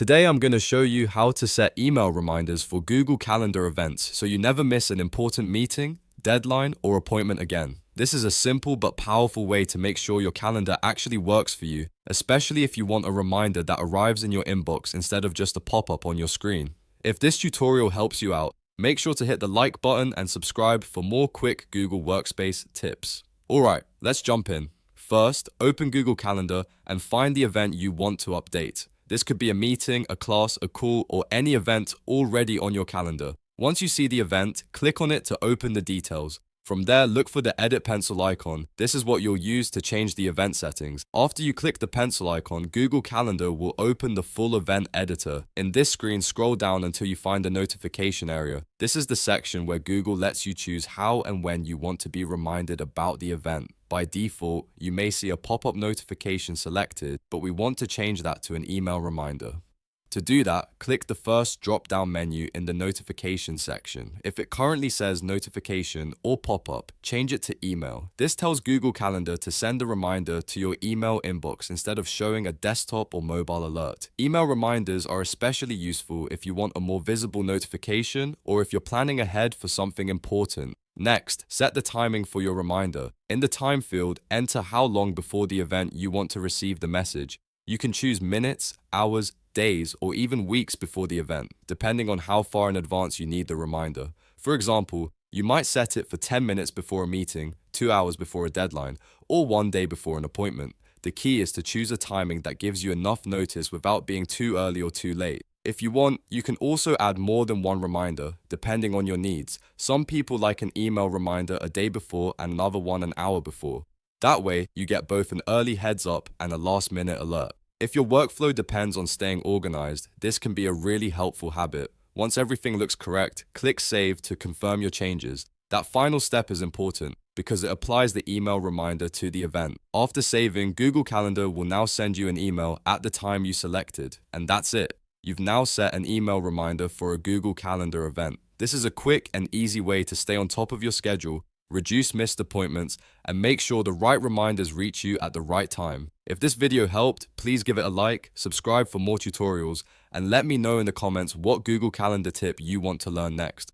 Today I'm going to show you how to set email reminders for Google Calendar events so you never miss an important meeting, deadline, or appointment again. This is a simple but powerful way to make sure your calendar actually works for you, especially if you want a reminder that arrives in your inbox instead of just a pop-up on your screen. If this tutorial helps you out, make sure to hit the like button and subscribe for more quick Google Workspace tips. Alright, let's jump in. First, open Google Calendar and find the event you want to update. This could be a meeting, a class, a call, or any event already on your calendar. Once you see the event, click on it to open the details. From there, look for the edit pencil icon. This is what you'll use to change the event settings. After you click the pencil icon, Google Calendar will open the full event editor. In this screen, scroll down until you find the notification area. This is the section where Google lets you choose how and when you want to be reminded about the event. By default, you may see a pop-up notification selected, but we want to change that to an email reminder. To do that, click the first drop-down menu in the notification section. If it currently says notification or pop-up, change it to email. This tells Google Calendar to send a reminder to your email inbox instead of showing a desktop or mobile alert. Email reminders are especially useful if you want a more visible notification or if you're planning ahead for something important. Next, set the timing for your reminder. In the time field, enter how long before the event you want to receive the message. You can choose minutes, hours, days, or even weeks before the event, depending on how far in advance you need the reminder. For example, you might set it for 10 minutes before a meeting, 2 hours before a deadline, or 1 day before an appointment. The key is to choose a timing that gives you enough notice without being too early or too late. If you want, you can also add more than one reminder, depending on your needs. Some people like an email reminder a day before and another one an hour before. That way, you get both an early heads up and a last-minute alert. If your workflow depends on staying organized, this can be a really helpful habit. Once everything looks correct, click Save to confirm your changes. That final step is important because it applies the email reminder to the event. After saving, Google Calendar will now send you an email at the time you selected, and that's it. You've now set an email reminder for a Google Calendar event. This is a quick and easy way to stay on top of your schedule, reduce missed appointments, and make sure the right reminders reach you at the right time. If this video helped, please give it a like, subscribe for more tutorials, and let me know in the comments what Google Calendar tip you want to learn next.